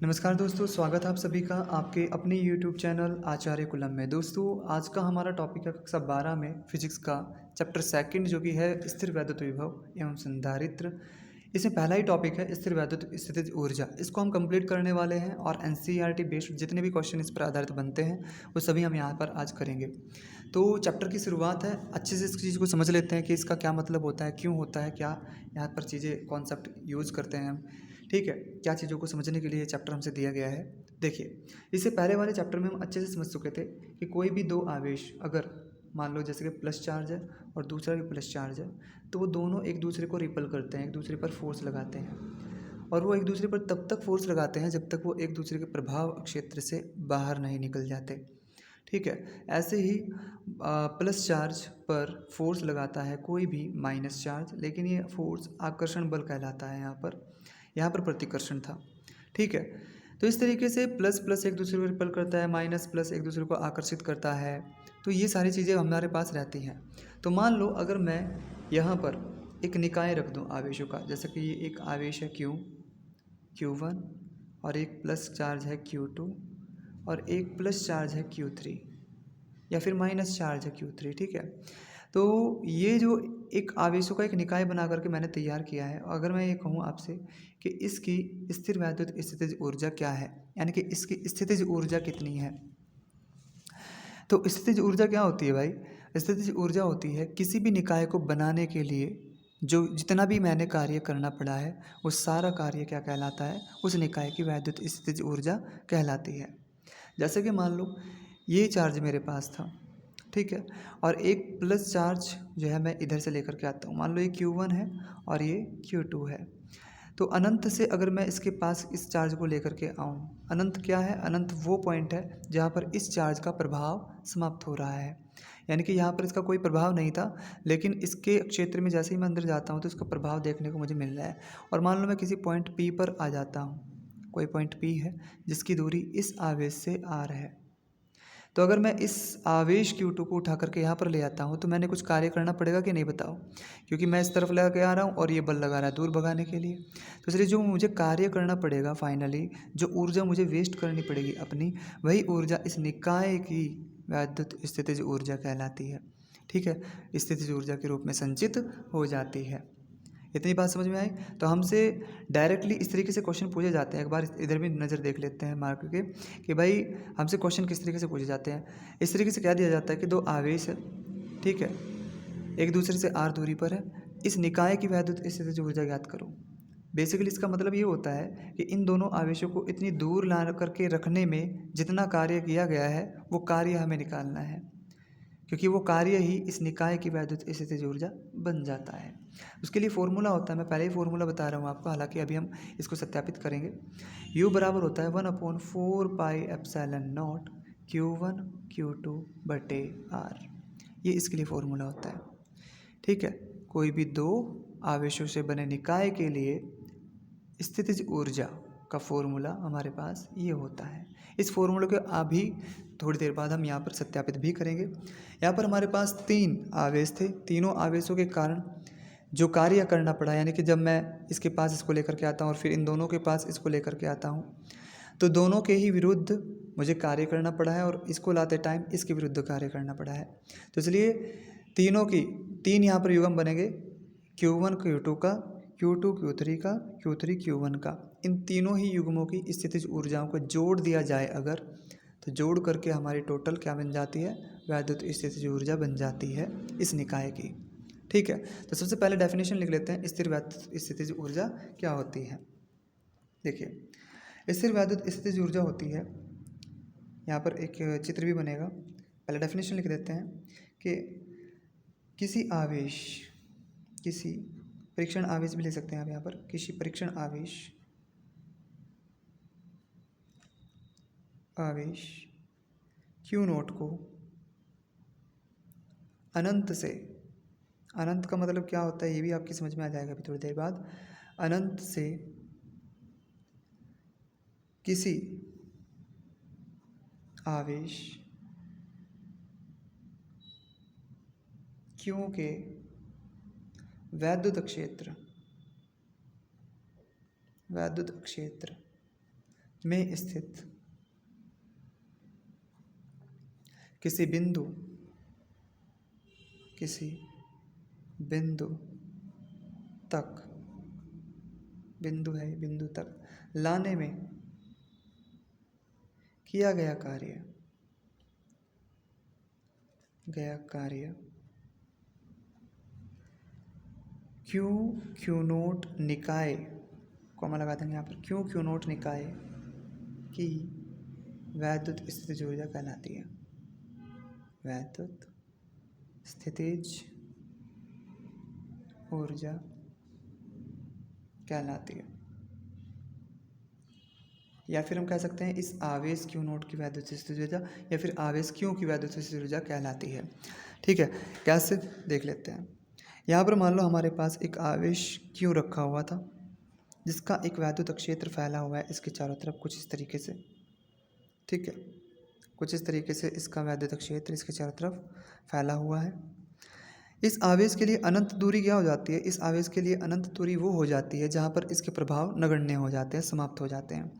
नमस्कार दोस्तों, स्वागत है आप सभी का आपके अपने YouTube चैनल आचार्य कुलम में। दोस्तों, आज का हमारा टॉपिक है कक्षा 12 में फिजिक्स का चैप्टर सेकंड जो कि है स्थिर वैद्युत विभव एवं संधारित्र। इसमें पहला ही टॉपिक है स्थिर वैद्युत स्थितिज ऊर्जा। इसको हम कंप्लीट करने वाले हैं और NCERT बेस्ड जितने भी क्वेश्चन इस पर आधारित बनते हैं वो सभी हम यहाँ पर आज करेंगे। तो चैप्टर की शुरुआत है, अच्छे से इस चीज़ को समझ लेते हैं कि इसका क्या मतलब होता है, क्यों होता है, क्या यहाँ पर चीज़ें कॉन्सेप्ट यूज़ करते हैं हम। ठीक है, क्या चीज़ों को समझने के लिए ये चैप्टर हमसे दिया गया है। देखिए, इससे पहले वाले चैप्टर में हम अच्छे से समझ चुके थे कि कोई भी दो आवेश अगर मान लो जैसे कि प्लस चार्ज है और दूसरा भी प्लस चार्ज है, तो वो दोनों एक दूसरे को रिपल करते हैं, एक दूसरे पर फोर्स लगाते हैं और वो एक दूसरे पर तब तक फोर्स लगाते हैं जब तक वो एक दूसरे के प्रभाव क्षेत्र से बाहर नहीं निकल जाते। ठीक है, ऐसे ही प्लस चार्ज पर फोर्स लगाता है कोई भी माइनस चार्ज, लेकिन ये फोर्स आकर्षण बल कहलाता है। यहाँ पर प्रतिकर्षण था। ठीक है, तो इस तरीके से प्लस प्लस एक दूसरे को रिपल करता है, माइनस प्लस एक दूसरे को आकर्षित करता है। तो ये सारी चीज़ें हमारे पास रहती हैं। तो मान लो अगर मैं यहाँ पर एक निकाय रख दूँ आवेशों का, जैसे कि ये एक आवेश है Q1 और एक प्लस चार्ज है Q2 और एक प्लस चार्ज है Q3 या फिर माइनस चार्ज है Q3। ठीक है, तो ये जो एक आवेशों का एक निकाय बना करके मैंने तैयार किया है। अगर मैं ये कहूँ आपसे कि इसकी स्थिर वैद्युत स्थितिज ऊर्जा क्या है, यानी कि इसकी स्थितिज ऊर्जा कितनी है, तो स्थितिज ऊर्जा क्या होती है भाई? स्थितिज ऊर्जा होती है किसी भी निकाय को बनाने के लिए जो जितना भी मैंने कार्य करना पड़ा है वो सारा कार्य क्या कहलाता है, उस निकाय की वैद्युत स्थितिज ऊर्जा कहलाती है। जैसे कि मान लो ये चार्ज मेरे पास था, ठीक है, और एक प्लस चार्ज जो है मैं इधर से लेकर के आता हूँ। मान लो ये Q1 है और ये Q2 है। तो अनंत से अगर मैं इसके पास इस चार्ज को लेकर के आऊँ, अनंत क्या है? अनंत वो पॉइंट है जहाँ पर इस चार्ज का प्रभाव समाप्त हो रहा है, यानी कि यहाँ पर इसका कोई प्रभाव नहीं था, लेकिन इसके क्षेत्र में जैसे ही मैं अंदर जाता हूँ तो इसका प्रभाव देखने को मुझे मिल रहा है। और मान लो मैं किसी पॉइंट P पर आ जाता हूँ, कोई पॉइंट P है जिसकी दूरी इस आवेश से R है। तो अगर मैं इस आवेश Q2 को उठा करके यहाँ पर ले आता हूँ तो मैंने कुछ कार्य करना पड़ेगा कि नहीं, बताओ? क्योंकि मैं इस तरफ लगा के आ रहा हूँ और ये बल लगा रहा है दूर भगाने के लिए। तो इसलिए जो मुझे कार्य करना पड़ेगा, फाइनली जो ऊर्जा मुझे वेस्ट करनी पड़ेगी अपनी, वही ऊर्जा इस निकाय की वैद्युत स्थितिज ऊर्जा कहलाती है। ठीक है, स्थितिज ऊर्जा के रूप में संचित हो जाती है। इतनी बात समझ में आई? तो हमसे डायरेक्टली इस तरीके से क्वेश्चन पूछे जाते हैं। एक बार इधर भी नज़र देख लेते हैं मार करके कि भाई हमसे क्वेश्चन किस तरीके से पूछे जाते हैं। इस तरीके से क्या दिया जाता है कि दो आवेश है, ठीक है, एक दूसरे से r दूरी पर है, इस निकाय की वैद्युत स्थितिज ऊर्जा ज्ञात करो। बेसिकली इसका मतलब ये होता है कि इन दोनों आवेशों को इतनी दूर ला करके रखने में जितना कार्य किया गया है वो कार्य हमें निकालना है, क्योंकि वो कार्य ही इस निकाय की वैद्युत स्थितिज ऊर्जा बन जाता है। उसके लिए फॉर्मूला होता है, मैं पहले ही फॉर्मूला बता रहा हूँ आपको, हालांकि अभी हम इसको सत्यापित करेंगे। U बराबर होता है 1/4πε0 Q1 Q2 बटे R। ये इसके लिए फॉर्मूला होता है। ठीक है, कोई भी दो आवेशों से बने निकाय के लिए स्थितिज ऊर्जा का फॉर्मूला हमारे पास ये होता है। इस फॉर्मूले को अभी थोड़ी देर बाद हम यहाँ पर सत्यापित भी करेंगे। यहाँ पर हमारे पास तीन आवेश थे, तीनों आवेशों के कारण जो कार्य करना पड़ा, यानी कि जब मैं इसके पास इसको लेकर के आता हूँ और फिर इन दोनों के पास इसको लेकर के आता हूँ, तो दोनों के ही विरुद्ध मुझे कार्य करना पड़ा है और इसको लाते टाइम इसके विरुद्ध कार्य करना पड़ा है। तो इसलिए तीनों की तीन यहाँ पर युग्म बनेंगे, Q1 Q2 का, Q2 Q3 का, Q3 Q1 का। इन तीनों ही युग्मों की स्थितिज ऊर्जाओं को जोड़ दिया जाए अगर, तो जोड़ करके हमारी टोटल क्या बन जाती है? वैद्युत स्थितिज ऊर्जा बन जाती है इस निकाय की। ठीक है, तो सबसे पहले डेफिनेशन लिख लेते हैं, स्थिर वैद्युत स्थितिज ऊर्जा क्या होती है। देखिए, स्थिर वैद्युत स्थितिज ऊर्जा होती है, यहाँ पर एक चित्र भी बनेगा, पहले डेफिनेशन लिख देते हैं कि किसी आवेश, किसी परीक्षण आवेश भी ले सकते हैं आप यहाँ पर, किसी परीक्षण आवेश Q0 को अनंत से, अनंत का मतलब क्या होता है ये भी आपकी समझ में आ जाएगा अभी थोड़ी देर बाद, अनंत से किसी आवेश Q के वैद्युत क्षेत्र में स्थित किसी बिंदु तक, बिंदु है, बिंदु तक लाने में किया गया कार्य क्यू नोट निकाय, कॉमा लगा देंगे यहाँ पर, क्यू नोट निकाय की वैद्युत स्थितिज ऊर्जा कहलाती है। वैद्युत स्थितिज ऊर्जा कहलाती है, या फिर हम कह सकते हैं इस आवेश क्यू नोट की वैद्युत स्थितिज ऊर्जा, या फिर आवेश क्यू की वैद्युत स्थितिज ऊर्जा कहलाती है। ठीक है, कैसे देख लेते हैं। यहाँ पर मान लो हमारे पास एक आवेश क्यू रखा हुआ था जिसका एक वैद्युत क्षेत्र फैला हुआ है इसके चारों तरफ कुछ इस तरीके से। ठीक है, कुछ इस तरीके से इसका वैद्युत क्षेत्र इसके चारों तरफ फैला हुआ है। इस आवेश के लिए अनंत दूरी क्या हो जाती है? इस आवेश के लिए अनंत दूरी वो हो जाती है जहाँ पर इसके प्रभाव नगण्य हो जाते हैं, समाप्त हो जाते हैं।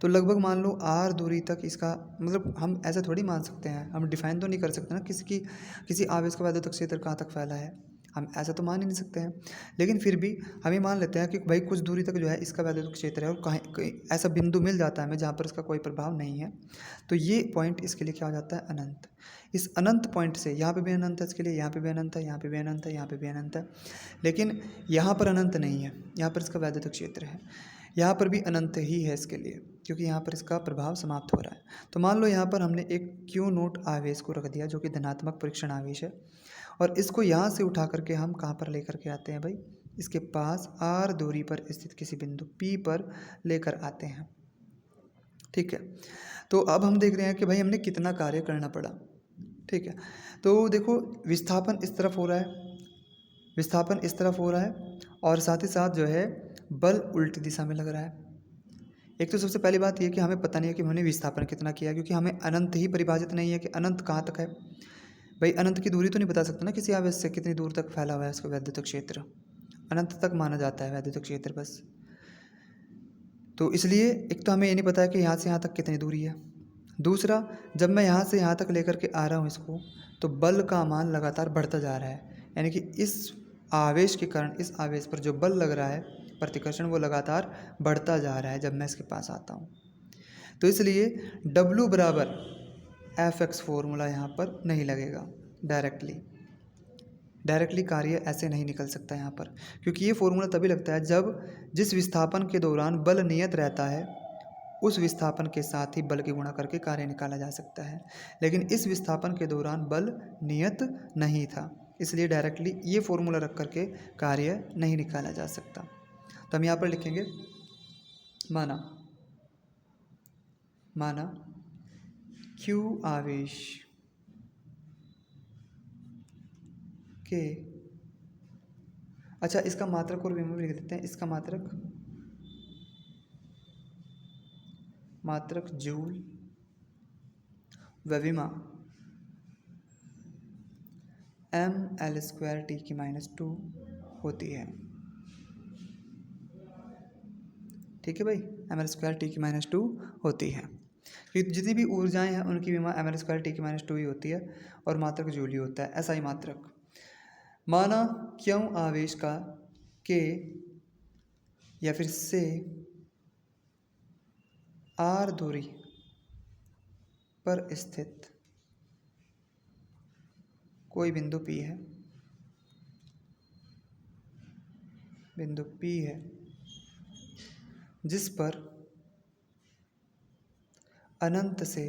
तो लगभग मान लो आर दूरी तक इसका, मतलब हम ऐसा थोड़ी मान सकते हैं, हम डिफाइन तो नहीं कर सकते ना किसी आवेश का वैद्युत क्षेत्र कहाँ तक फैला है, हम ऐसा तो मान ही नहीं सकते हैं। लेकिन फिर भी हम ये मान लेते हैं कि भाई कुछ दूरी तक जो है इसका वैद्युत क्षेत्र है, और कहीं ऐसा बिंदु मिल जाता है हमें जहाँ पर इसका कोई प्रभाव नहीं है, तो ये पॉइंट इसके लिए क्या हो जाता है? अनंत। इस अनंत पॉइंट से यहाँ पे भी अनंत है, इसके लिए यहाँ पे भी अनंत है, यहाँ पे भी अनंत है, यहाँ पे भी अनंत है, लेकिन यहाँ पर अनंत नहीं है, यहाँ पर इसका वैद्युत क्षेत्र है। यहाँ पर भी अनंत ही है इसके लिए, क्योंकि यहाँ पर इसका प्रभाव समाप्त हो रहा है। तो मान लो यहाँ पर हमने एक क्यू नोट आवेश को रख दिया जो कि धनात्मक परीक्षण आवेश है, और इसको यहाँ से उठा करके हम कहाँ पर लेकर के आते हैं भाई? इसके पास आर दूरी पर स्थित किसी बिंदु P पर लेकर आते हैं। ठीक है, तो अब हम देख रहे हैं कि भाई हमने कितना कार्य करना पड़ा। ठीक है, तो देखो विस्थापन इस तरफ हो रहा है, विस्थापन इस तरफ हो रहा है, और साथ ही साथ जो है बल उल्टी दिशा में लग रहा है। एक तो सबसे पहली बात यह कि हमें पता नहीं है कि हमने विस्थापन कितना किया, क्योंकि हमें अनंत ही परिभाषित नहीं है कि अनंत कहाँ तक है। भाई अनंत की दूरी तो नहीं बता सकता ना किसी आवेश से, कितनी दूर तक फैला हुआ है उसका वैद्युत क्षेत्र, अनंत तक माना जाता है वैद्युत क्षेत्र बस। तो इसलिए एक तो हमें ये नहीं पता है कि यहाँ से यहाँ तक कितनी दूरी है। दूसरा, जब मैं यहाँ से यहाँ तक लेकर के आ रहा हूँ इसको, तो बल का मान लगातार बढ़ता जा रहा है, यानी कि इस आवेश के कारण इस आवेश पर जो बल लग रहा है प्रतिकर्षण, वो लगातार बढ़ता जा रहा है जब मैं इसके पास आता हूँ। तो इसलिए W बराबर Fx फॉर्मूला यहाँ पर नहीं लगेगा। डायरेक्टली कार्य ऐसे नहीं निकल सकता यहाँ पर, क्योंकि ये फॉर्मूला तभी लगता है जब जिस विस्थापन के दौरान बल नियत रहता है उस विस्थापन के साथ ही बल की गुणा करके कार्य निकाला जा सकता है, लेकिन इस विस्थापन के दौरान बल नियत नहीं था, इसलिए डायरेक्टली ये फॉर्मूला रख करके कार्य नहीं निकाला जा सकता। तो हम यहाँ पर लिखेंगे माना Q आवेश के, अच्छा इसका मात्रक और विभव लिख देते हैं। इसका मात्रक जूल व विमा mL²T⁻² होती है। ठीक है भाई, mL²T⁻² होती है, क्योंकि जितनी भी ऊर्जाएं हैं उनकी विमा mL²T⁻² ही होती है, और मात्रक जूल ही होता है। ऐसा ही मात्रक माना क्यों आवेश का के या फिर से आर दूरी पर स्थित कोई बिंदु P है, जिस पर अनंत से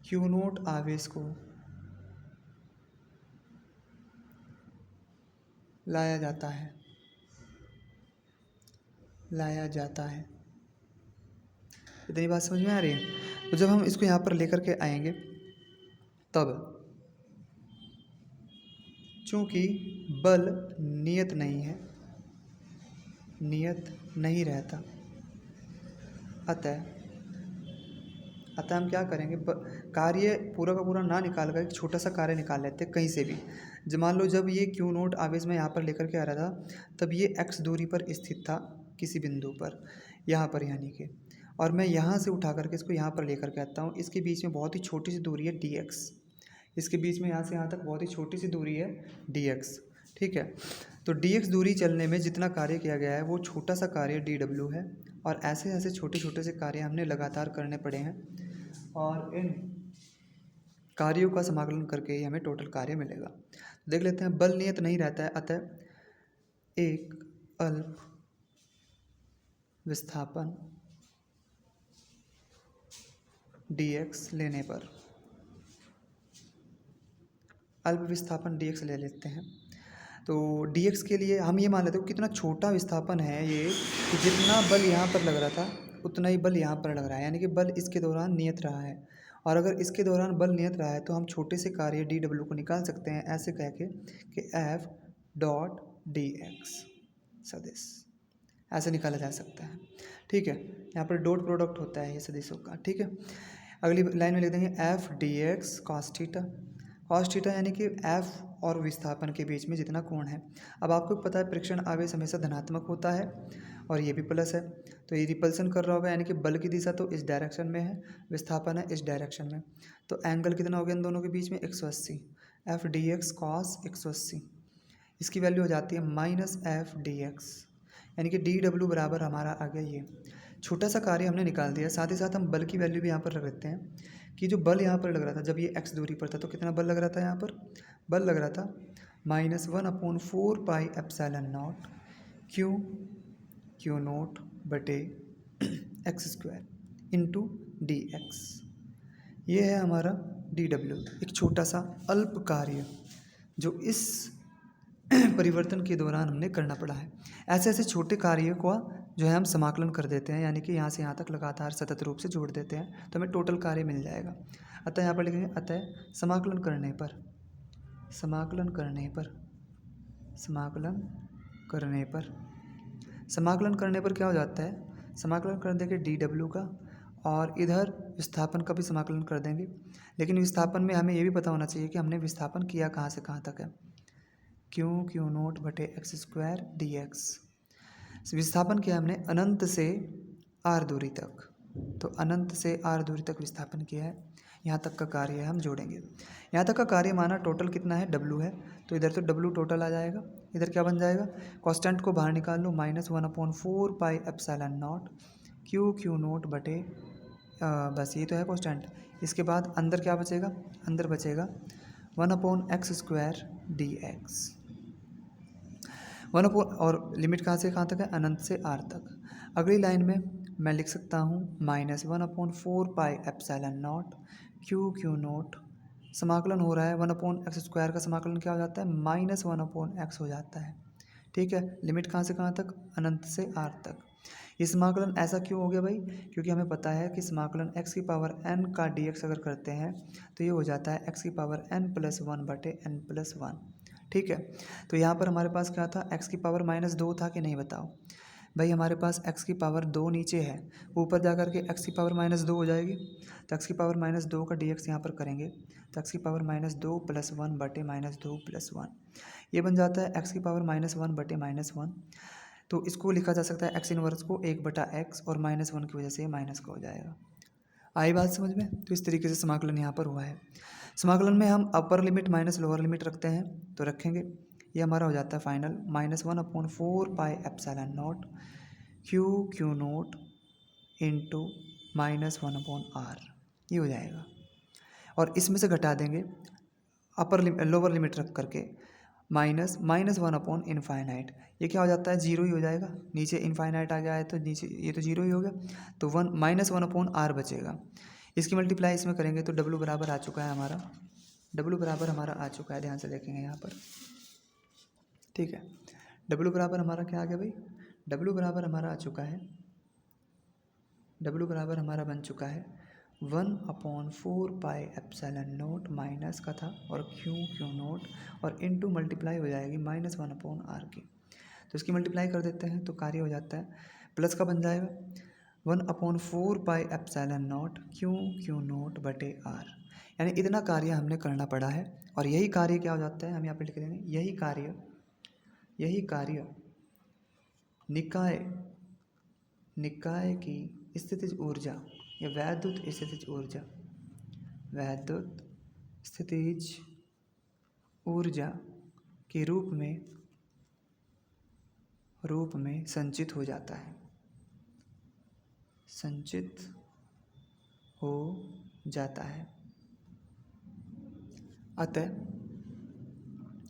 Q नोट आवेश को लाया जाता है। इतनी बात समझ में आ रही है? तो जब हम इसको यहाँ पर लेकर के आएंगे, तब चूंकि बल नियत नहीं रहता, अतः हम क्या करेंगे, कार्य पूरा का पूरा ना निकाल कर एक छोटा सा कार्य निकाल लेते हैं कहीं से भी। मान लो जब ये Q नोट आवेश में यहाँ पर लेकर के आ रहा था, तब ये x दूरी पर स्थित था किसी बिंदु पर, यहाँ पर यानी कि, और मैं यहाँ से उठा करके इसको यहाँ पर लेकर के आता हूँ। इसके बीच में बहुत ही छोटी सी दूरी है dx, इसके बीच में यहाँ से यहाँ तक बहुत ही छोटी सी दूरी है dx, ठीक है। तो dx दूरी चलने में जितना कार्य किया गया है वो छोटा सा कार्य dw है, और ऐसे ऐसे छोटे छोटे से कार्य हमने लगातार करने पड़े हैं, और इन कार्यों का समाकलन करके ही हमें टोटल कार्य मिलेगा। देख लेते हैं। बल नियत नहीं रहता है, अतः एक अल्प विस्थापन dx लेने पर, अल्प विस्थापन dx ले लेते हैं। तो dx के लिए हम ये मान लेते हैं कितना छोटा विस्थापन है ये, कि जितना बल यहाँ पर लग रहा था उतना ही बल यहाँ पर लग रहा है, यानी कि बल इसके दौरान नियत रहा है। और अगर इसके दौरान बल नियत रहा है तो हम छोटे से कार्य dw को निकाल सकते हैं ऐसे कह के कि F डॉट dx सदिश, ऐसे निकाला जा सकता है, ठीक है। यहाँ पर डॉट प्रोडक्ट होता है ये सदिशों का, ठीक है। अगली लाइन में लिख देंगे F dx cos theta, cos theta यानी कि F और विस्थापन के बीच में जितना कोण है। अब आपको पता है परीक्षण आवेश हमेशा धनात्मक होता है और ये भी प्लस है, तो ये रिपल्सन कर रहा होगा, यानी कि बल की दिशा तो इस डायरेक्शन में है, विस्थापन है इस डायरेक्शन में। तो एंगल कितना हो गया इन दोनों के बीच में 180, F dx cos 180, इसकी वैल्यू हो जाती है माइनस F dx, यानी कि dw बराबर हमारा आ गया ये। छोटा सा कार्य हमने निकाल दिया। साथ ही साथ हम बल की वैल्यू भी यहाँ पर रख देते हैं कि जो बल यहाँ पर लग रहा था जब ये x दूरी पर था तो कितना बल लग रहा था, यहाँ पर बल लग रहा था -1/4πε0 क्यू नोट बटे x² इंटू dx। ये है हमारा dw, एक छोटा सा अल्प कार्य जो इस परिवर्तन के दौरान हमने करना पड़ा है। ऐसे ऐसे छोटे कार्य को जो है हम समाकलन कर देते हैं, यानी कि यहाँ से यहाँ तक लगातार सतत रूप से जोड़ देते हैं तो हमें टोटल कार्य मिल जाएगा। अतः यहाँ पर लिखेंगे अतः समाकलन करने पर समाकलन करने पर समाकलन करने पर समाकलन करने पर क्या हो जाता है, समाकलन कर देंगे dw का, और इधर विस्थापन का भी समाकलन कर देंगे। लेकिन विस्थापन में हमें ये भी पता होना चाहिए कि हमने विस्थापन किया कहाँ से कहाँ तक है, क्यू नोट बटे x² dx। विस्थापन किया हमने अनंत से r दूरी तक, तो अनंत से r दूरी तक विस्थापन किया है। यहाँ तक का कार्य हम जोड़ेंगे। यहाँ तक का कार्य माना टोटल कितना है, w है, तो इधर तो w टोटल आ जाएगा। इधर क्या बन जाएगा, कांस्टेंट को बाहर निकाल लो, -1/4πε0 क्यू नोट बटे बस ये तो है कांस्टेंट। इसके बाद अंदर क्या बचेगा, अंदर बचेगा 1/x² dx, 1 और लिमिट कहाँ से कहाँ तक है, अनंत से r तक। अगली लाइन में मैं लिख सकता हूँ -1/4πε0 क्यू नोट, समाकलन हो रहा है 1/x² का समाकलन क्या हो जाता है, -1/x हो जाता है, ठीक है। लिमिट कहाँ से कहाँ तक, अनंत से r तक। ये समाकलन ऐसा क्यों हो गया भाई, क्योंकि हमें पता है कि समाकलन x⁴n का dx अगर करते हैं तो ये हो जाता है x⁴n+1 बटे n+1, ठीक है। तो यहाँ पर हमारे पास क्या था, x⁻−2 था कि नहीं बताओ भाई, हमारे पास x⁻2 नीचे है, ऊपर जा कर के x⁻−2 हो जाएगी, तो x⁻−2 का dx यहाँ पर करेंगे तो x⁻−2 + 1 बटे -2 + 1, ये बन जाता है x⁻−1 बटे -1। तो इसको लिखा जा सकता है x इनवर्स को 1/x, और -1 की वजह से ये माइनस का हो जाएगा। आई बात समझ में। तो इस तरीके से समाकलन यहाँ पर हुआ है। समाकलन में हम upper limit minus lower limit रखते हैं, तो रखेंगे, ये हमारा हो जाता है final -1/4πε0 Q note into -1/r, ये हो जाएगा। और इसमें से घटा देंगे लोअर लिमिट रख करके -1/∞, ये क्या हो जाता है, जीरो ही हो जाएगा। नीचे इनफाइनाइट आ गया है तो नीचे ये तो जीरो ही हो गया, तो -1/r बचेगा। इसकी मल्टीप्लाई इसमें करेंगे तो w बराबर आ चुका है हमारा, w बराबर हमारा आ चुका है, ध्यान से देखेंगे यहाँ पर, ठीक है। w बराबर हमारा क्या आ गया भाई, w बराबर हमारा आ चुका है, w बराबर हमारा बन चुका है 1/4πε0 माइनस का था और क्यू नोट, और इनटू मल्टीप्लाई हो जाएगी -1/r की, तो इसकी मल्टीप्लाई कर देते हैं तो कार्य हो जाता है प्लस का बन जाएगा 1/4πε0 क्यू नोट बटे r, यानी इतना कार्य हमने करना पड़ा है। और यही कार्य क्या हो जाता है, हम यहाँ पे लिख देंगे, यही कार्य निकाय निकाय की स्थितिज ऊर्जा या वैद्युत स्थितिज ऊर्जा, वैद्युत स्थितिज ऊर्जा के रूप में संचित हो जाता है, संचित हो जाता है। अतः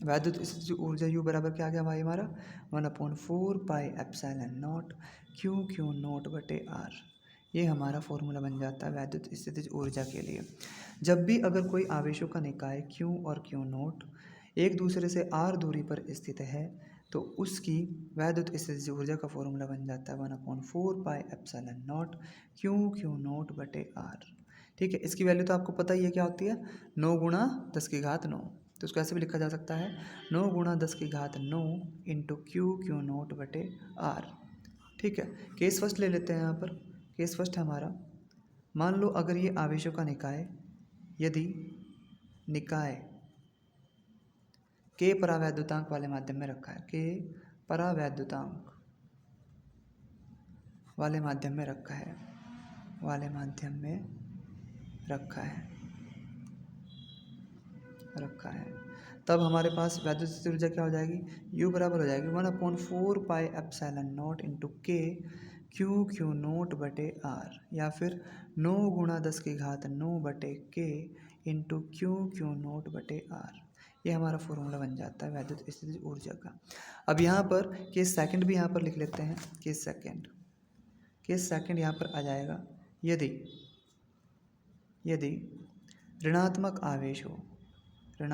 वैद्युत स्थितिज ऊर्जा U बराबर क्या आ गया भाई हमारा 1/4 pi epsilon not Q not बटे R। ये हमारा फॉर्मूला बन जाता है वैद्युत स्थितिज ऊर्जा के लिए। जब भी अगर कोई आवेशों का निकाय Q और Q नॉट एक दूसरे से R दूरी पर स्थित है तो उसकी वैद्युत स्थितिज ऊर्जा का फॉर्मूला बन जाता है 1/4 pi epsilon not Q not बटे R। ठीक है, इसकी वैल्यू तो आपको पता ही है क्या होती है, 9 गुणा 10 की घात 9। तो उसको ऐसे भी लिखा जा सकता है 9 गुणा 10 की घात 9 इंटू क्यू नॉट बटे R। ठीक है, केस फर्स्ट ले लेते हैं। यहाँ पर केस फर्स्ट है हमारा, मान लो अगर ये आवेशों का निकाय यदि निकाय के परावैद्युतांक वाले माध्यम में रखा है, के परावैद्युतांक वाले माध्यम में रखा है, वाले माध्यम में रखा है, तब हमारे पास वैद्युत स्थितिज ऊर्जा क्या हो जाएगी, U बराबर हो जाएगी 1/4 पाई एप्सिलॉन नॉट इंटू के क्यू नॉट बटे R, या फिर 9 गुणा 10 की घात 9 बटे के इंटू क्यू नॉट बटे R। ये हमारा फॉर्मूला बन जाता है वैद्युत स्थितिज ऊर्जा का। अब यहाँ पर केस सेकंड भी यहाँ पर लिख लेते हैं। केस सेकंड यहाँ पर आ जाएगा, यदि ऋणात्मक आवेश हो, तो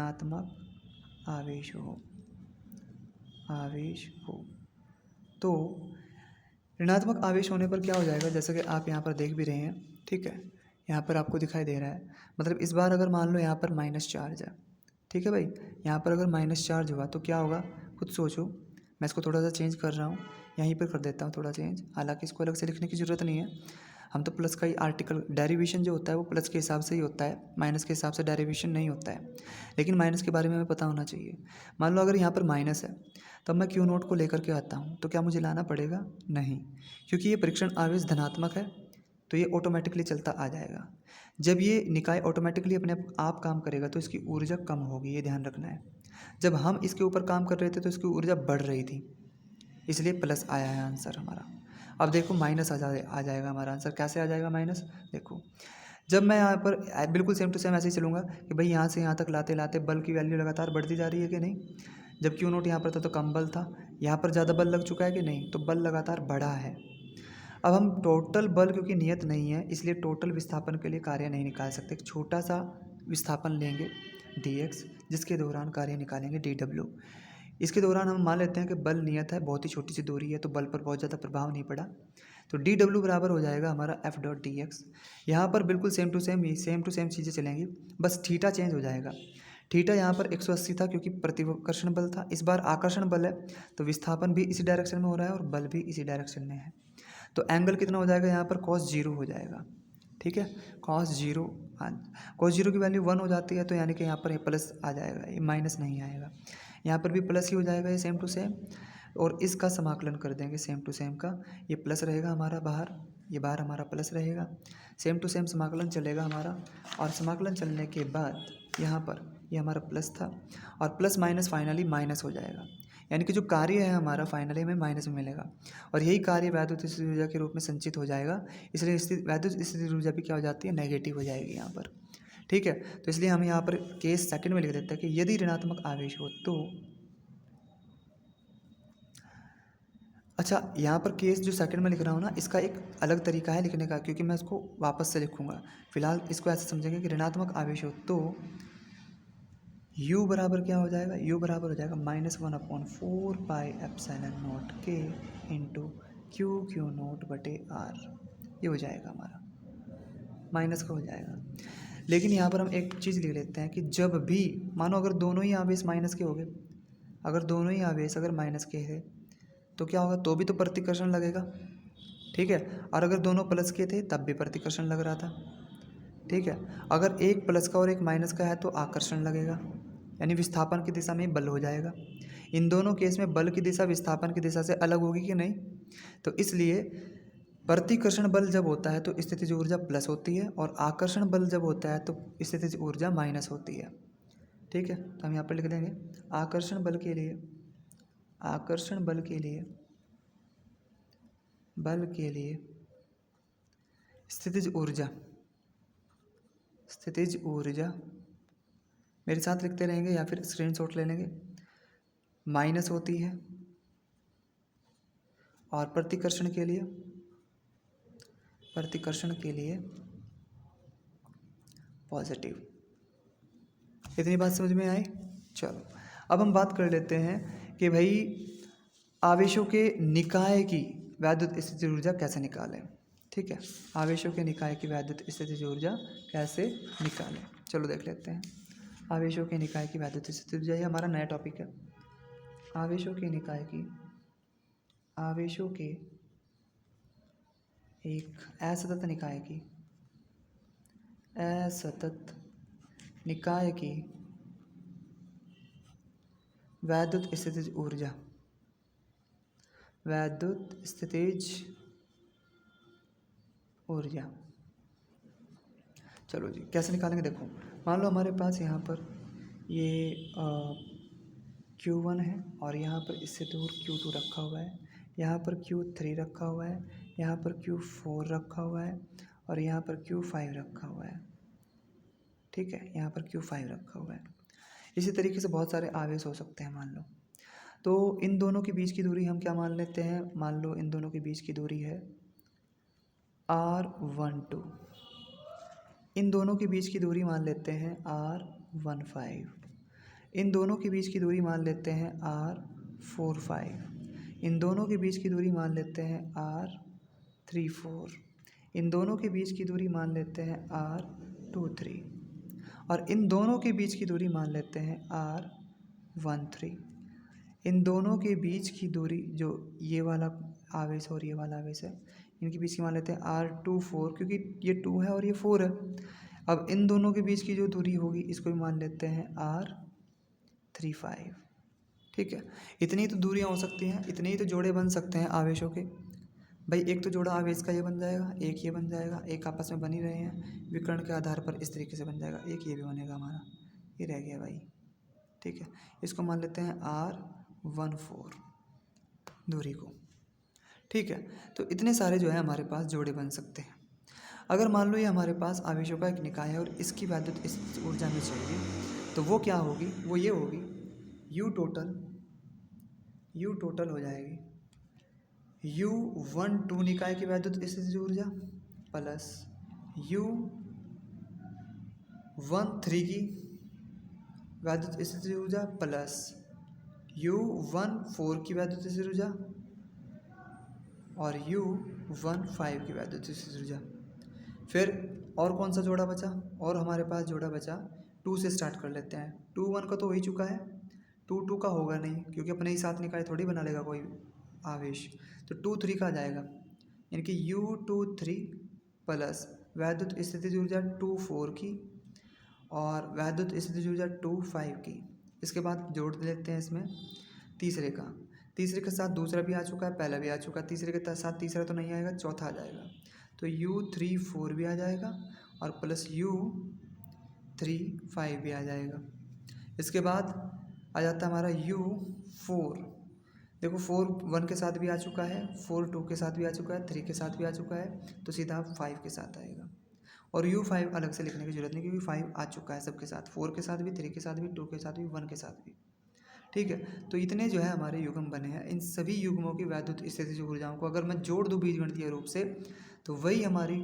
ऋणात्मक आवेश होने पर क्या हो जाएगा, जैसा कि आप यहाँ पर देख भी रहे हैं। ठीक है, यहाँ पर आपको दिखाई दे रहा है, मतलब इस बार अगर मान लो यहाँ पर माइनस चार्ज है। ठीक है भाई, यहाँ पर अगर माइनस चार्ज हुआ तो क्या होगा, खुद सोचो। मैं इसको थोड़ा सा चेंज कर रहा हूँ, यहीं पर कर देता हूँ थोड़ा चेंज, हालांकि इसको अलग से लिखने की ज़रूरत नहीं है। हम तो प्लस का ही आर्टिकल डेरिवेशन जो होता है वो प्लस के हिसाब से ही होता है, माइनस के हिसाब से डेरिवेशन नहीं होता है। लेकिन माइनस के बारे में हमें पता होना चाहिए। मान लो अगर यहाँ पर माइनस है तब मैं क्यू नोट को लेकर के आता हूँ, तो क्या मुझे लाना पड़ेगा, नहीं, क्योंकि ये परीक्षण आवेश धनात्मक है तो ये ऑटोमेटिकली चलता आ जाएगा। जब ये निकाय ऑटोमेटिकली अपने आप काम करेगा तो इसकी ऊर्जा कम होगी, ये ध्यान रखना है। जब हम इसके ऊपर काम कर रहे थे तो इसकी ऊर्जा बढ़ रही थी, इसलिए प्लस आया है आंसर हमारा। अब देखो माइनस आ जाएगा हमारा आंसर। कैसे आ जाएगा माइनस, देखो जब मैं यहाँ पर बिल्कुल सेम टू सेम ऐसे ही चलूँगा कि भाई यहाँ से यहाँ तक लाते लाते बल की वैल्यू लगातार बढ़ती जा रही है कि नहीं। जब क्यू नोट यहाँ पर था तो कम बल था, यहाँ पर ज़्यादा बल लग चुका है कि नहीं, तो बल लगातार बढ़ा है। अब हम टोटल बल, क्योंकि नियत नहीं है इसलिए टोटल विस्थापन के लिए कार्य नहीं निकाल सकते। एक छोटा सा विस्थापन लेंगे dx, जिसके दौरान कार्य निकालेंगे dw। इसके दौरान हम मान लेते हैं कि बल नियत है, बहुत ही छोटी सी दूरी है तो बल पर बहुत ज़्यादा प्रभाव नहीं पड़ा, तो dw बराबर हो जाएगा हमारा f डॉट dx। यहाँ पर बिल्कुल सेम टू सेम चीज़ें चलेंगी, बस थीटा चेंज हो जाएगा। थीटा यहाँ पर 180 था क्योंकि प्रतिकर्षण बल था, इस बार आकर्षण बल है तो विस्थापन भी इसी डायरेक्शन में हो रहा है और बल भी इसी डायरेक्शन में है। तो एंगल कितना हो जाएगा, यहाँ पर cos 0 हो जाएगा। ठीक है, cos 0, cos 0 की वैल्यू 1 हो जाती है, तो यानी कि यहाँ पर ये प्लस आ जाएगा, ये माइनस नहीं आएगा। यहाँ पर भी प्लस ही हो जाएगा, ये सेम टू सेम, और इसका समाकलन कर देंगे सेम टू सेम का, ये प्लस रहेगा हमारा बाहर, ये बाहर हमारा प्लस रहेगा। सेम टू सेम समाकलन चलेगा हमारा, और समाकलन चलने के बाद यहाँ पर ये हमारा प्लस था और प्लस माइनस फाइनली माइनस हो जाएगा, यानी कि जो कार्य है हमारा फाइनली हमें माइनस में मिलेगा और यही कार्य वैद्युत स्थितिज ऊर्जा के रूप में संचित हो जाएगा। इसलिए वैद्युत स्थितिज ऊर्जा भी क्या हो जाती है, नेगेटिव हो जाएगी यहाँ पर। ठीक है, तो इसलिए हम यहाँ पर केस सेकंड में लिख देते हैं कि यदि ऋणात्मक आवेश हो तो, अच्छा यहाँ पर केस जो सेकंड में लिख रहा हूँ ना, इसका एक अलग तरीका है लिखने का, क्योंकि मैं इसको वापस से लिखूँगा। फिलहाल इसको ऐसे समझेंगे कि ऋणात्मक आवेश हो तो U बराबर क्या हो जाएगा, U बराबर हो जाएगा -1/4 पाई एप्सिलॉन नॉट के इंटू क्यू नॉट बटे R। ये हो जाएगा हमारा, माइनस का हो जाएगा। लेकिन यहाँ पर हम एक चीज़ लिख लेते हैं कि जब भी मानो अगर दोनों ही आवेश माइनस के हो गए, अगर दोनों ही आवेश अगर माइनस के थे तो क्या होगा, तो भी तो प्रतिकर्षण लगेगा। ठीक है, और अगर दोनों प्लस के थे तब भी प्रतिकर्षण लग रहा था। ठीक है, अगर एक प्लस का और एक माइनस का है तो आकर्षण लगेगा, यानी विस्थापन की दिशा में बल हो जाएगा। इन दोनों केस में बल की दिशा विस्थापन की दिशा से अलग होगी कि नहीं, तो इसलिए प्रतिकर्षण बल जब होता है तो स्थितिज ऊर्जा प्लस होती है, और आकर्षण बल जब होता है तो स्थितिज ऊर्जा माइनस होती है। ठीक है, तो हम यहाँ पर लिख देंगे आकर्षण बल के लिए, आकर्षण बल के लिए स्थितिज ऊर्जा मेरे साथ लिखते रहेंगे या फिर स्क्रीनशॉट ले लेंगे, माइनस होती है, और प्रतिकर्षण के लिए पॉजिटिव। इतनी बात समझ में आई। चलो अब हम बात कर लेते हैं कि भाई आवेशों के निकाय की वैद्युत स्थितिज ऊर्जा कैसे निकालें। ठीक है, आवेशों के निकाय की वैद्युत स्थितिज ऊर्जा कैसे निकालें, चलो देख लेते हैं। आवेशों के निकाय की वैद्युत स्थितिज ऊर्जा, ये हमारा नया टॉपिक है। आवेशों के एक असतत निकाय की वैद्युत स्थितिज ऊर्जा। चलो जी, कैसे निकालेंगे देखो। मान लो हमारे पास यहाँ पर ये Q1 है, और यहाँ पर इससे दूर Q2 रखा हुआ है, यहाँ पर Q3 रखा हुआ है, यहाँ पर Q4 रखा हुआ है, और यहाँ पर Q5 रखा हुआ है। ठीक है, यहाँ पर Q5 रखा हुआ है। इसी तरीके से बहुत सारे आवेश हो सकते हैं मान लो। तो इन दोनों के बीच की दूरी हम क्या मान लेते हैं, मान लो इन दोनों के बीच की दूरी है R12, इन दोनों के बीच की दूरी मान लेते हैं R15, इन दोनों के बीच की दूरी मान लेते हैं R45, इन दोनों के बीच की दूरी मान लेते हैं R34, इन दोनों के बीच की दूरी मान लेते हैं R23, और इन दोनों के बीच की दूरी मान लेते हैं R13। इन दोनों के बीच की दूरी, जो ये वाला आवेश और ये वाला आवेश है, इनके बीच की मान लेते हैं R24, क्योंकि ये 2 है और ये 4 है। अब इन दोनों के बीच की जो दूरी होगी इसको भी मान लेते हैं R35। ठीक है, इतनी तो दूरियां हो सकती हैं, इतने ही तो जोड़े बन सकते हैं आवेशों के। भाई एक तो जोड़ा आवेश का ये बन जाएगा, एक ये बन जाएगा, एक आपस में बन ही रहे हैं, विकर्ण के आधार पर इस तरीके से बन जाएगा, एक ये भी बनेगा हमारा, ये रह गया भाई। ठीक है, इसको मान लेते हैं R14 दूरी को। ठीक है, तो इतने सारे जो है हमारे पास जोड़े बन सकते हैं। अगर मान लो ये हमारे पास आवेशों का एक निकाय है और इसकी वैद्युत स्थितिज ऊर्जा में चाहिए, तो वो क्या होगी, वो ये होगी U टोटल हो जाएगी U12 निकाय की वैद्युत स्थितिज ऊर्जा प्लस U13 की वैद्युत स्थितिज ऊर्जा प्लस U14 की वैद्युत स्थितिज ऊर्जा और U15 की वैद्युत स्थितिज ऊर्जा। फिर और कौन सा जोड़ा बचा, और हमारे पास जोड़ा बचा 2 से स्टार्ट कर लेते हैं। 2 1 का तो हो ही चुका है, 2 2 का होगा नहीं, क्योंकि अपने ही साथ निकाय थोड़ी बना लेगा कोई आवेश, तो 2 3 का आ जाएगा, यानी कि U23 प्लस वैद्युत स्थितिज ऊर्जा 2 4 की और वैद्युत स्थितिज ऊर्जा 2 5 की। इसके बाद जोड़ लेते हैं इसमें तीसरे के साथ दूसरा भी आ चुका है, पहला भी आ चुका है, तीसरे के साथ तीसरा तो नहीं आएगा, चौथा आ जाएगा, तो U34 भी आ जाएगा और प्लस U35 भी आ जाएगा। इसके बाद आ जाता है हमारा U4, देखो 4 1 के साथ भी आ चुका है, 4 2 के साथ भी आ चुका है, 3 के साथ भी आ चुका है, तो सीधा 5 के साथ आएगा। और U5 अलग से लिखने की जरूरत नहीं, क्योंकि 5 आ चुका है सबके साथ, 4 के साथ भी, 3 के साथ भी, 2 के साथ भी, 1 के साथ भी। ठीक है, तो इतने जो है हमारे युग्म बने हैं। इन सभी युग्मों की वैद्युत स्थितिज ऊर्जाओं को अगर मैं जोड़ दूँ बीजगणितीय रूप से, तो वही हमारी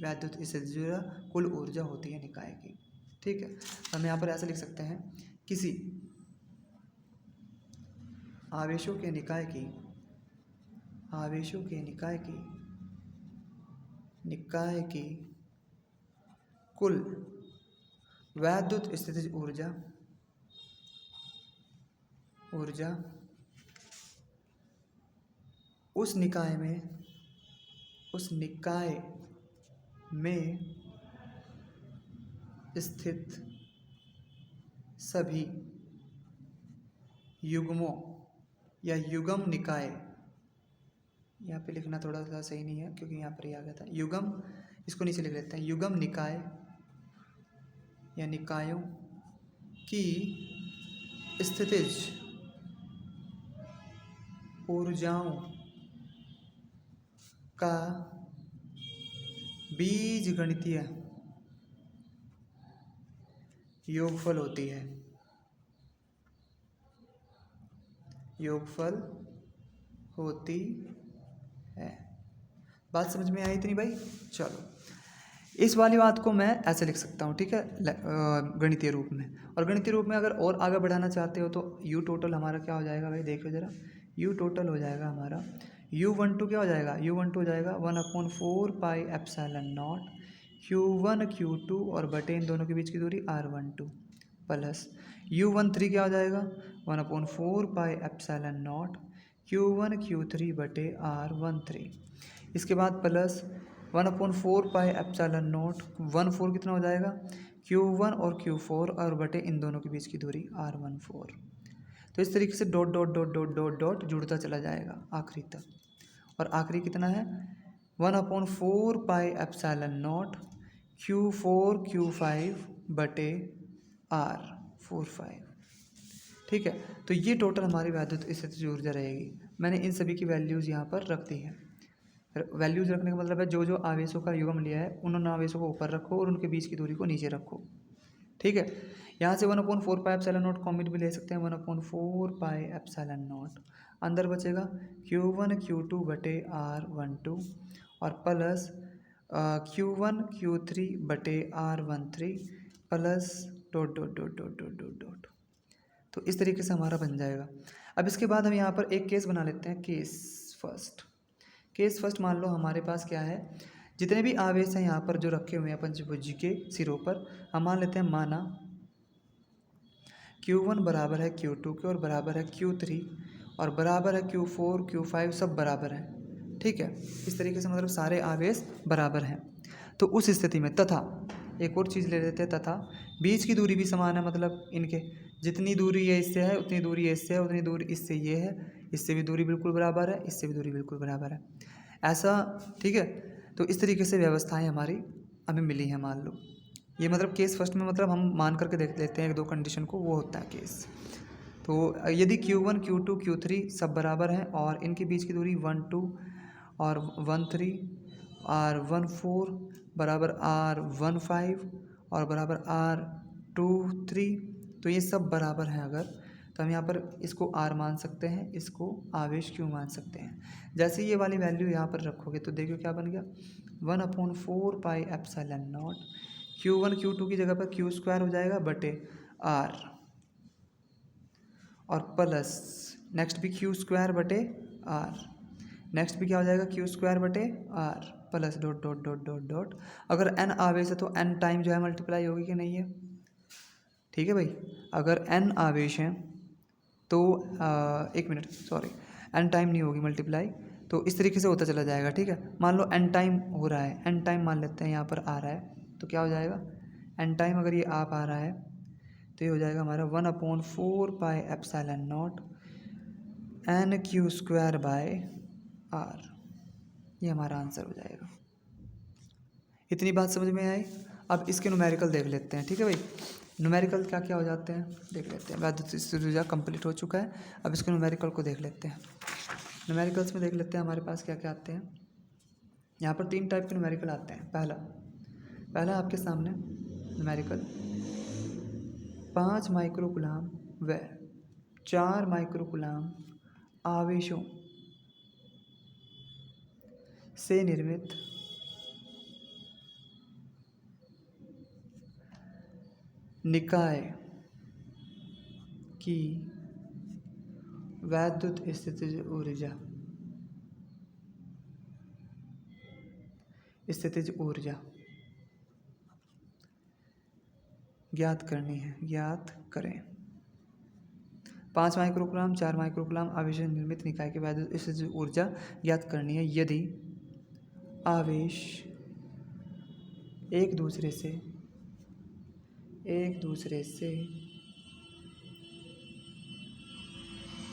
वैद्युत स्थितिज ऊर्जा कुल ऊर्जा होती है निकाय की। ठीक है, हम यहाँ पर ऐसे लिख सकते हैं, किसी आवेशों के निकाय की कुल वैद्युत स्थितिज ऊर्जा उस निकाय में स्थित सभी युग्मों या युग्म निकाय यहाँ पे लिखना थोड़ा सा सही नहीं है क्योंकि यहाँ पर ही आ गया था युगम, इसको नीचे लिख लेते हैं। युगम निकाय या निकायों की स्थितिज ऊर्जाओं का बीजगणितीय योगफल होती है। योगफल होती है। बात समझ में आई इतनी भाई? चलो, इस वाली बात को मैं ऐसे लिख सकता हूँ, ठीक है, गणितीय रूप में। और गणितीय रूप में अगर और आगे बढ़ाना चाहते हो तो यू टोटल हमारा क्या हो जाएगा भाई, देखो जरा। यू टोटल हो जाएगा हमारा U12 क्या हो जाएगा, U12 हो जाएगा 1/4 pi epsilon not Q1 Q2 और बटे इन दोनों के बीच की दूरी R12 प्लस U13 क्या हो जाएगा 1/4 pi epsilon not Q1 Q3 बटे R13। इसके बाद प्लस 1/4 पाई एप्सिलॉन नॉट 1/4 कितना हो जाएगा Q1 और Q4 और बटे इन दोनों के बीच की दूरी R14। तो इस तरीके से dot dot dot dot dot dot जुड़ता चला जाएगा आखिरी तक। और आखिरी कितना है 1/4 pi epsilon not Q4 Q5 बटे R45। ठीक है, तो ये टोटल हमारी वैद्युत स्थितिज ऊर्जा रहेगी। मैंने इन सभी की वैल्यूज़ यहाँ पर रख दी है। वैल्यूज़ रखने का मतलब है जो जो आवेशों का युग्म लिया है उन आवेशों को ऊपर रखो और उनके बीच की दूरी को नीचे रखो। ठीक है, यहाँ से 1/4 पाई एप्सिलॉन नॉट कॉमन भी ले सकते हैं। 1/4 पाई एप्सिलॉन नॉट अंदर बचेगा Q1 Q2 बटे R12 और प्लस Q1 Q3 बटे R13 plus dot dot dot dot dot dot dot. तो इस तरीके से हमारा बन जाएगा। अब इसके बाद हम यहाँ पर एक केस बना लेते हैं, केस फर्स्ट। केस फर्स्ट मान लो हमारे पास क्या है, जितने भी आवेश हैं यहाँ पर जो रखे हुए हैं पंचभुज के सिरों पर, हम मान लेते हैं माना Q1 बराबर है Q2 के और बराबर है Q3 और बराबर है Q4 Q5 सब बराबर हैं। ठीक है, इस तरीके से मतलब सारे आवेश बराबर हैं। तो उस स्थिति में तथा एक और चीज़ ले लेते हैं, तथा बीच की दूरी भी समान है, मतलब इनके जितनी दूरी ये इससे है उतनी दूरी ये इससे है, उतनी दूरी इससे ये है, इससे भी दूरी बिल्कुल बराबर है, इससे भी दूरी बिल्कुल बराबर है, ऐसा। ठीक है, तो इस तरीके से व्यवस्थाएं हमारी हमें मिली हैं। मान लो ये मतलब केस फर्स्ट में मतलब हम मान करके देख लेते हैं एक दो कंडीशन को, वो होता है केस। तो यदि Q1 Q2 Q3 सब बराबर हैं और इनके बीच की दूरी 1 2 और 1 3 R14 बराबर R15 और बराबर R23, तो ये सब बराबर हैं अगर, तो हम यहाँ पर इसको R मान सकते हैं, इसको आवेश Q मान सकते हैं। जैसे ये वाली वैल्यू यहाँ पर रखोगे तो देखो क्या बन गया 1/4 pi epsilon not Q1 Q2 की जगह पर Q² हो जाएगा बटे R और प्लस नेक्स्ट भी Q² बटे R, नेक्स्ट भी क्या हो जाएगा Q² बटे R plus dot dot dot dot dot. अगर n आवेश है तो n टाइम जो है मल्टीप्लाई होगी कि नहीं है? ठीक है भाई, अगर n आवेश हैं तो एक मिनट सॉरी, n टाइम नहीं होगी मल्टीप्लाई, तो इस तरीके से होता चला जाएगा। ठीक है, मान लो n टाइम हो रहा है, n टाइम मान लेते हैं यहाँ पर आ रहा है, तो क्या हो जाएगा n टाइम अगर ये आप आ रहा है तो ये हो जाएगा हमारा 1/4 pi epsilon not NQ² by R। ये हमारा आंसर हो जाएगा। इतनी बात समझ में आई? अब इसके न्यूमेरिकल देख लेते हैं। ठीक है भाई, न्यूमेरिकल क्या क्या हो जाते हैं देख लेते हैं। वैद्युत स्थितिज ऊर्जा कंप्लीट हो चुका है, अब इसके न्यूमेरिकल को देख लेते हैं। न्यूमेरिकल्स में देख लेते हैं हमारे पास क्या क्या आते हैं। यहाँ पर 3 टाइप के न्यूमेरिकल आते हैं। पहला आपके सामने न्यूमेरिकल 5 माइक्रोकुलाम व 4 माइक्रोकुलाम आवेशों से निर्मित निकाय की वैद्युत स्थितिज ऊर्जा ज्ञात करनी है, ज्ञात करें। 5 माइक्रोकुलाम 4 माइक्रोकुलाम आवेश से निर्मित निकाय की वैद्युत स्थितिज ऊर्जा ज्ञात करनी है यदि आवेश एक दूसरे से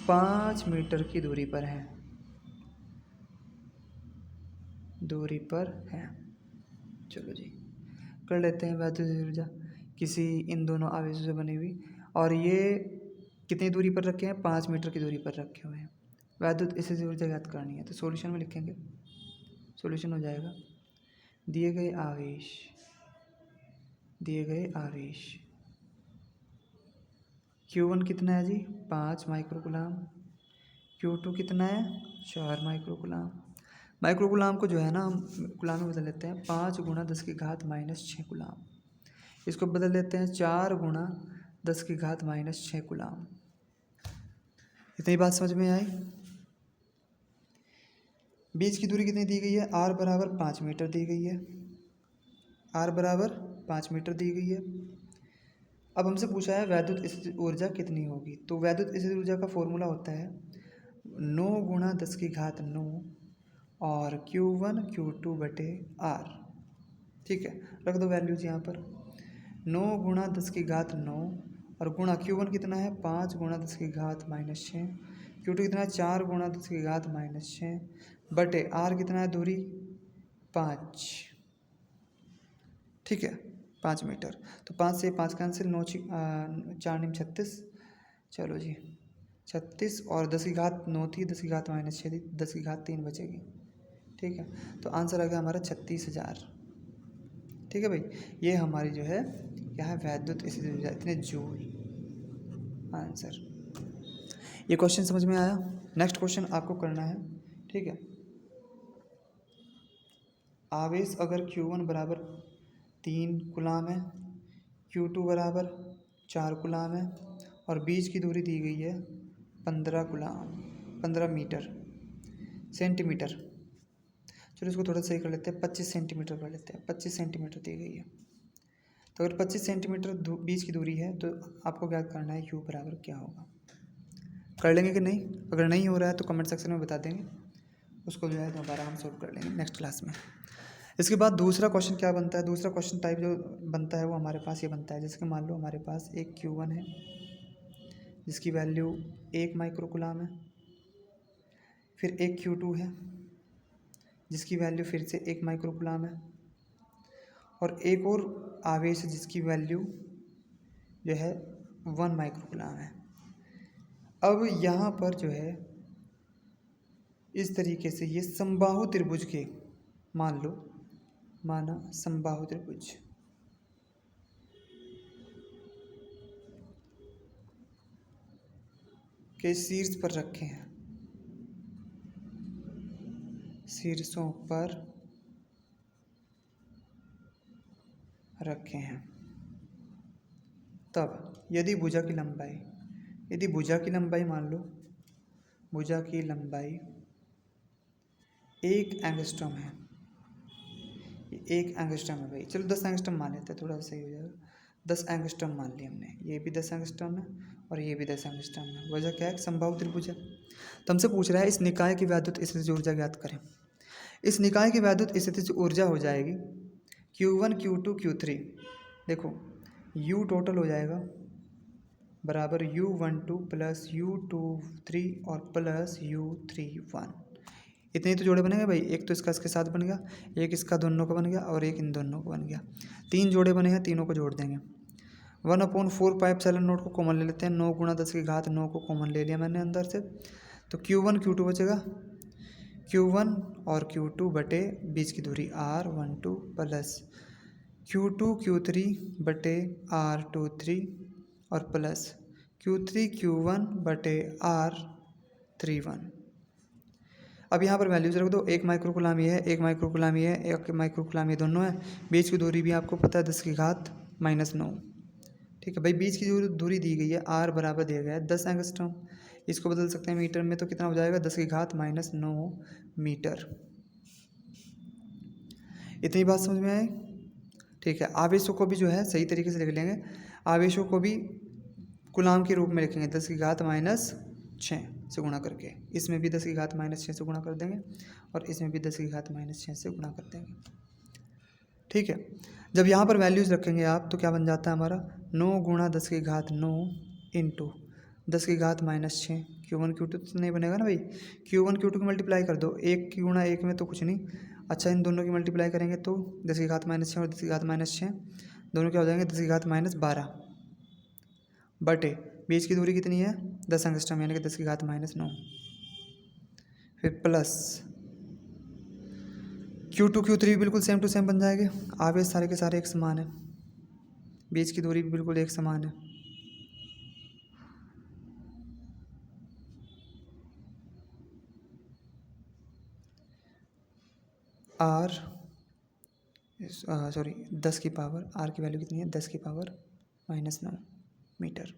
5 मीटर की दूरी पर है। दूरी पर है। चलो जी, कर लेते हैं वैद्युत स्थितिज ऊर्जा किसी इन दोनों आवेशों से बनी हुई, और ये कितनी दूरी पर रखे हैं, 5 मीटर की दूरी पर रखे हुए हैं। वैद्युत स्थितिज ऊर्जा ज्ञात करनी है, तो सॉल्यूशन में लिखेंगे। सॉल्यूशन हो जाएगा दिए गए आवेश Q1 कितना है जी, 5 माइक्रोकुलाम। Q2 कितना है, 4 माइक्रोकुलाम। माइक्रोकुलाम को जो है ना हम कुलाम में बदल लेते हैं, 5 गुणा 10 की घात माइनस 6 कुलाम। इसको बदल लेते हैं 4 गुणा 10 की घात माइनस 6 कुलाम। इतनी बात समझ में आई। बीच की दूरी कितनी दी गई है, r बराबर 5 मीटर दी गई है। r बराबर 5 मीटर दी गई है। अब हमसे पूछा है वैद्युत स्थितिज ऊर्जा कितनी होगी, तो वैद्युत स्थितिज ऊर्जा का फॉर्मूला होता है 9 गुणा 10 की घात 9 और Q1 Q2 बटे R। ठीक है, रख दो वैल्यूज यहाँ पर। 9 गुणा 10 की घात 9 और गुणा Q1 कितना है, 5 गुणा 10 की घात माइनस 6। Q2 कितना है, 4 गुणा 10 की घात माइनस 6 बटे R कितना है, दूरी 5। ठीक है, 5 मीटर। तो 5 से 5 कैंसिल, 9 4 9 36। चलो जी 36 और 10 की घात 9 थी, 10 की घात माइनस 6 थी, 10 की घात 3 बचेगी। ठीक है, तो आंसर आ गया हमारा 36,000। ठीक है भाई, ये हमारी जो है क्या है, वैद्युत स्थितिज ऊर्जा, इतने जूल आंसर। ये क्वेश्चन समझ में आया। नेक्स्ट क्वेश्चन आपको करना है। ठीक है, आवेश अगर Q1 बराबर 3 कुलाम है, Q2 बराबर 4 कुलाम है और बीच की दूरी दी गई है 15 कुलाम, 15 मीटर सेंटीमीटर। चलो इसको थोड़ा सही कर लेते हैं, 25 सेंटीमीटर कर लेते हैं। 25 सेंटीमीटर दी गई है, तो अगर 25 सेंटीमीटर बीच की दूरी है तो आपको क्या करना है, U बराबर क्या होगा। कर लेंगे कि नहीं, अगर नहीं हो रहा है तो कमेंट सेक्शन में बता देंगे, उसको जो है दोबारा हम सोल्व कर लेंगे नेक्स्ट क्लास में। इसके बाद दूसरा क्वेश्चन क्या बनता है, दूसरा क्वेश्चन टाइप जो बनता है वो हमारे पास ये बनता है, जैसे कि मान लो हमारे पास एक Q1 है जिसकी वैल्यू 1 माइक्रोकुलाम है, फिर एक Q2 है जिसकी वैल्यू फिर से 1 माइक्रोकुलाम है, और एक और आवेश है जिसकी वैल्यू जो है 1 माइक्रोकुलाम है। अब यहाँ पर जो है इस तरीके से ये समबाहु त्रिभुज के, मान लो माना समबाहु त्रिभुज के शीर्ष पर रखे हैं, शीर्षों पर रखे हैं। तब यदि भुजा की लंबाई मान लो भुजा की लंबाई 1 एंगस्ट्रॉम है, 1 एंगस्ट्रॉम है भाई, चलो 10 एंगस्ट्रॉम मान लेते हैं, थोड़ा सही हो जाएगा। 10 एंगस्ट्रॉम मान लिया हमने, ये भी 10 एंगस्ट्रॉम है और ये भी 10 एंगस्ट्रॉम है। वजह क्या है, समबाहु त्रिभुज है। तो हमसे पूछ रहा है इस निकाय की वैद्युत स्थितिज ऊर्जा ज्ञात करें। इस निकाय की वैद्युत स्थितिज ऊर्जा हो जाएगी Q1 Q2 Q3। देखो U टोटल हो जाएगा बराबर U12 प्लस U23 और प्लस U31। इतने तो जोड़े बनेंगे भाई, एक तो इसका इसके साथ बन गया, एक इसका दोनों का बन गया और एक इन दोनों का बन गया। 3 जोड़े बने हैं, तीनों को जोड़ देंगे। 1/4 पाइप सेलन नोट को कॉमन ले लेते हैं, 9 गुणा 10 की घात 9 को कॉमन ले लिया मैंने अंदर से, तो Q1 Q2 बचेगा, Q1 और Q2 बटे बीच की दूरी R12 प्लस Q2 Q3 बटे R23 और प्लस Q3 Q1 बटे R31। अब यहाँ पर वैल्यूज रख दो, 1 माइक्रोकुलाम ये है, 1 माइक्रोकुलाम ये है, 1 माइक्रोकुलाम ये दोनों है। बीच की दूरी भी आपको पता है 10 की घात -9। ठीक है भाई, बीच की जो दूरी दी गई है R बराबर दिया गया है 10 एंगस्ट्रॉम। इसको बदल सकते हैं मीटर में, तो कितना हो जाएगा, 10 की घात -9 मीटर। इतनी बात समझ में आई। ठीक है, आवेशों को भी जो है सही तरीके से लिख लेंगे, आवेशों को भी कुलाम के रूप में लिखेंगे, 10 की घात -6 से गुणा करके, इसमें भी 10 की घात -6 से गुणा कर देंगे और इसमें भी 10 की घात -6 से गुणा कर देंगे। ठीक है, जब यहाँ पर वैल्यूज़ रखेंगे आप तो क्या बन जाता है हमारा, 9 गुणा 10 की घात 9 इंटू 10 की घात -6। Q1 Q2 तो नहीं बनेगा ना भाई, Q1 Q2 की मल्टीप्लाई कर दो, 1 की गुणा 1 में तो कुछ नहीं, अच्छा, इन दोनों की मल्टीप्लाई करेंगे तो 10⁻⁻6 और 10⁻6 दोनों क्या हो जाएंगे 10⁻12 बटे बीच की दूरी कितनी है 10 एंगस्ट्रॉम यानी कि 10⁻9। फिर प्लस Q2 Q3 भी बिल्कुल सेम टू सेम बन जाएंगे। आवेश सारे के सारे एक समान है, बीच की दूरी भी बिल्कुल एक समान है। आर सॉरी 10 की पावर आर की वैल्यू कितनी है 10⁻−9 मीटर।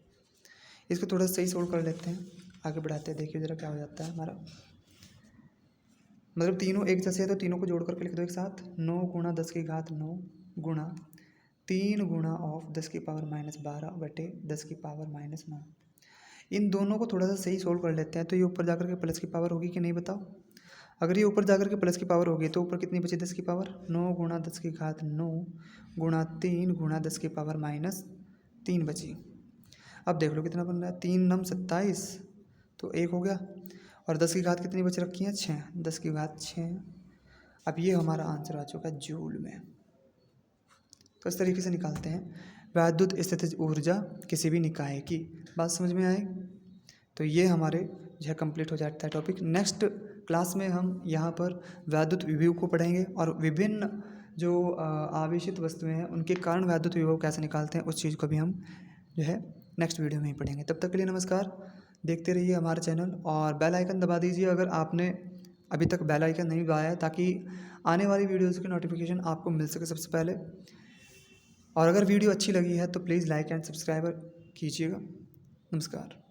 इसको थोड़ा सही सोल्व कर लेते हैं, आगे बढ़ाते हैं, देखिए ज़रा क्या हो जाता है हमारा। मतलब तीनों एक जैसे है तो तीनों को जोड़ करके लिख दो एक साथ। 9 गुणा 10⁻9 गुणा 3 गुणा ऑफ 10⁻−12 बटे 10⁻−9। इन दोनों को थोड़ा सा सही सोल्व कर लेते हैं। तो ये ऊपर जाकर के प्लस की पावर होगी कि नहीं बताओ। अगर ये ऊपर जाकर के प्लस की पावर होगी तो ऊपर कितनी बची 10 की पावर 9 गुणा 10⁻9 गुणा 3 गुणा 10⁻−3 बची। अब देख लो कितना बन रहा है 3 9 27 तो 1 हो गया और 10 की घात कितनी बच रखी है 6 10⁻6। अब ये हमारा आंसर आ चुका है जूल में। तो इस तरीके से निकालते हैं वैद्युत स्थितिज ऊर्जा किसी भी निकाय की। बात समझ में आए तो ये हमारे जो है कंप्लीट हो जाता है टॉपिक। नेक्स्ट क्लास में हम यहाँ पर वैद्युत विभव को पढ़ेंगे और विभिन्न जो आवेशित वस्तुएं हैं उनके कारण वैद्युत विभव कैसे निकालते हैं उस चीज़ को भी हम जो है नेक्स्ट वीडियो में ही पढ़ेंगे। तब तक के लिए नमस्कार, देखते रहिए हमारा चैनल और बेल आइकन दबा दीजिए अगर आपने अभी तक बेल आइकन नहीं दबाया है, ताकि आने वाली वीडियोज़ की नोटिफिकेशन आपको मिल सके सबसे पहले। और अगर वीडियो अच्छी लगी है तो प्लीज़ लाइक एंड सब्सक्राइब कीजिएगा। नमस्कार।